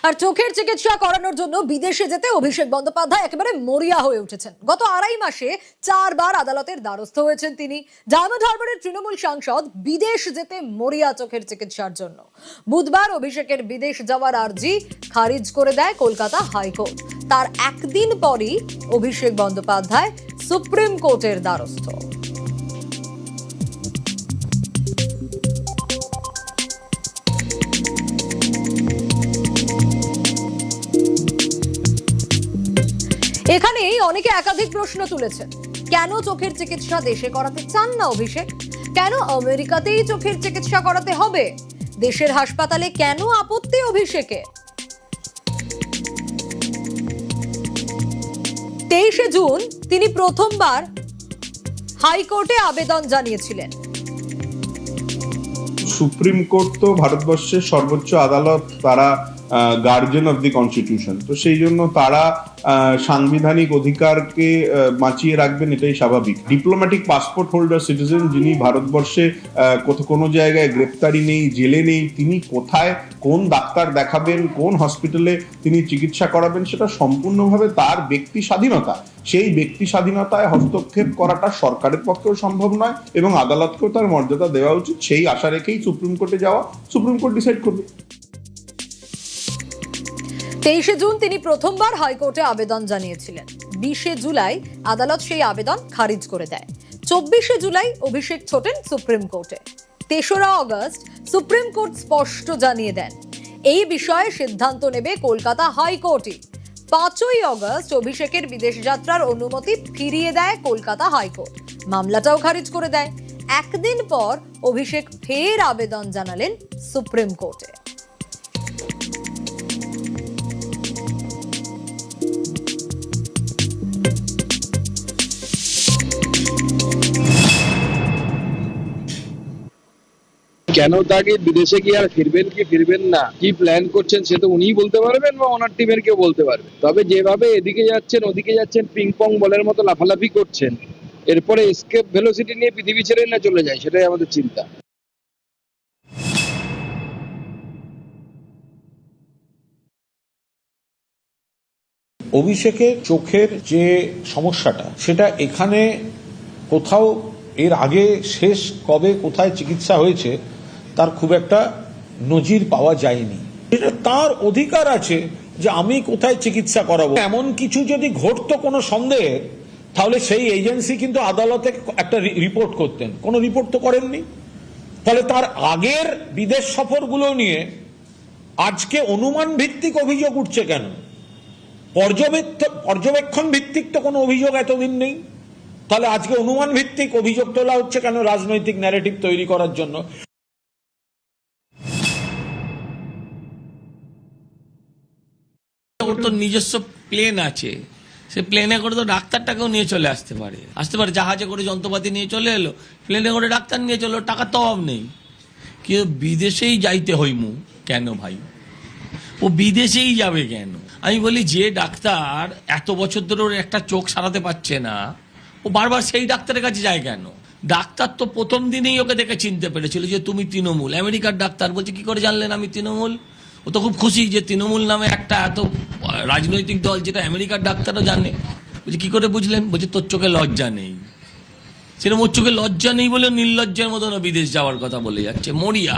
আর চোখের চিকিৎসা করানোর জন্য বিদেশে যেতে অভিষেক বন্দ্যোপাধ্যায় একেবারে মরিয়া হয়ে উঠেছেন। গত 2.5 মাসে 4 বার আদালতের দ্বারস্থ হয়েছেন তিনি। ডায়মন্ড হারবারের তৃণমূল সাংসদ বিদেশ যেতে মরিয়া চোখের চিকিৎসার জন্য। বুধবার অভিষেকের বিদেশ যাওয়ার আর্জি খারিজ করে দেয় কলকাতা হাইকোর্ট। তার একদিন পরই অভিষেক বন্দ্যোপাধ্যায় সুপ্রিম কোর্টের দ্বারস্থ। এখানেই অনেকে একাধিক প্রশ্ন তুলেছেন। কেন চোখের চিকিৎসা দেশে করাতে চান না অভিষেক? কেন আমেরিকাতেই চোখের চিকিৎসা করাতে হবে? দেশের হাসপাতালে কেন আপত্তি অভিষেকের? 23শে জুন তিনি প্রথমবার হাইকোর্টে আবেদন জানিয়েছিলেন। সুপ্রিম কোর্ট তো ভারতবর্ষের সর্বোচ্চ আদালত, তারা গার্জিয়ান অফ দি কনস্টিটিউশন, তো সেই জন্য তারা সাংবিধানিক অধিকারকে বাঁচিয়ে রাখবেন, এটাই স্বাভাবিক। ডিপ্লোম্যাটিক পাসপোর্ট হোল্ডার সিটিজেন যিনি ভারতবর্ষে কোনো জায়গায় গ্রেপ্তারি নেই, জেলে নেই, তিনি কোথায় কোন ডাক্তার দেখাবেন, কোন হসপিটালে তিনি চিকিৎসা করাবেন, সেটা সম্পূর্ণভাবে তার ব্যক্তি স্বাধীনতা। সেই ব্যক্তি স্বাধীনতায় হস্তক্ষেপ করাটা সরকারের পক্ষেও সম্ভব নয় এবং আদালতকেও তার মর্যাদা দেওয়া উচিত। সেই আশা রেখেই সুপ্রিম কোর্টে যাওয়া, সুপ্রিম কোর্ট ডিসাইড করবে। 23শে জুন তিনি প্রথমবার হাইকোর্টে আবেদন জানিয়েছিলেন। 20শে জুলাই আদালত সেই আবেদন খারিজ করে দেয়। 24শে জুলাই অভিষেক ছোটেন সুপ্রিম কোর্টে। 3রা অগস্ট সুপ্রিম কোর্ট স্পষ্ট জানিয়ে দেন এই বিষয়ে সিদ্ধান্ত নেবে কলকাতা হাইকোর্টই। 5ই অগস্ট অভিষেকের বিদেশ যাত্রার অনুমতি ফিরিয়ে দেয় কলকাতা হাইকোর্ট। মামলাটাও খারিজ করে দেয়। একদিন পর অভিষেক ফের আবেদন জানালেন সুপ্রিম কোর্টে। কেন তাকে বিদেশে কি আর ফিরবেন কি ফিরবেন না, কি প্ল্যান করছেন সে তো উনিই বলতে পারবেন বা ওনার টিমের কেউ বলতে পারবে। তবে যেভাবে এদিকে যাচ্ছেন ওদিকে যাচ্ছেন, পিং পং বলের মতো লাফালাফি করছেন, এরপরে এসকেপ ভেলোসিটি নিয়ে পৃথিবী ছেড়ে না চলে যায়, সেটাই আমাদের চিন্তা। অভিষেকের চোখের যে সমস্যাটা, সেটা এখানে কোথাও এর আগে শেষ কবে কোথায় চিকিৎসা হয়েছে তার খুব একটা নজির পাওয়া যায়নি। এটা তার অধিকার আছে যে আমি কোথায় চিকিৎসা করাবো। এমন কিছু যদি ঘটতো কোনো সন্দেহে, তাহলে সেই এজেন্সি কিন্তু আদালতে একটা রিপোর্ট করতেন। কোনো রিপোর্ট তো করেননি। তাহলে তার আগের বিদেশ সফরগুলো নিয়ে আজকে অনুমান ভিত্তিক অভিযোগ উঠছে কেন? পর্যবেক্ষণ ভিত্তিক তো কোনো অভিযোগ এতদিন নেই। তাহলে আজকে অনুমান ভিত্তিক অভিযোগ তোলা হচ্ছে কেন? রাজনৈতিক ন্যারেটিভ তৈরি করার জন্য। ওর তো নিজস্ব প্লেন আছে, সে প্লেনে করে তো ডাক্তারটাকেও নিয়ে চলে আসতে পারে। জাহাজে করে যন্ত্রপাতি নিয়ে চলে এলো, প্লেনে করে ডাক্তার নিয়ে চলো, টাকার তো অভাব নেই। কিন্তু বিদেশেই যাইতে হইমু কেন ভাই? ও বিদেশেই যাবে কেন? আমি বলি, যে ডাক্তার এত বছর ধরে ওর একটা চোখ সারাতে পারছে না, ও বারবার সেই ডাক্তারের কাছে যায় কেন? ডাক্তার তো প্রথম দিনেই ওকে দেখে চিনতে পেরেছিল যে তুমি তৃণমূল। আমেরিকার ডাক্তার বলছে, কি করে জানলেন আমি তৃণমূল? ও তো খুব খুশি যে তৃণমূল নামে একটা এত রাজনৈতিক দল, যেটা আমেরিকার ডাক্তারও জানে। বলছে, কি করে বুঝলেন? বলছে, তোর চোখে লজ্জা নেই। সেরকম ওর চোখে লজ্জা নেই বলে নির্লজ্জের মতন বিদেশ যাওয়ার কথা বলে যাচ্ছে, মরিয়া।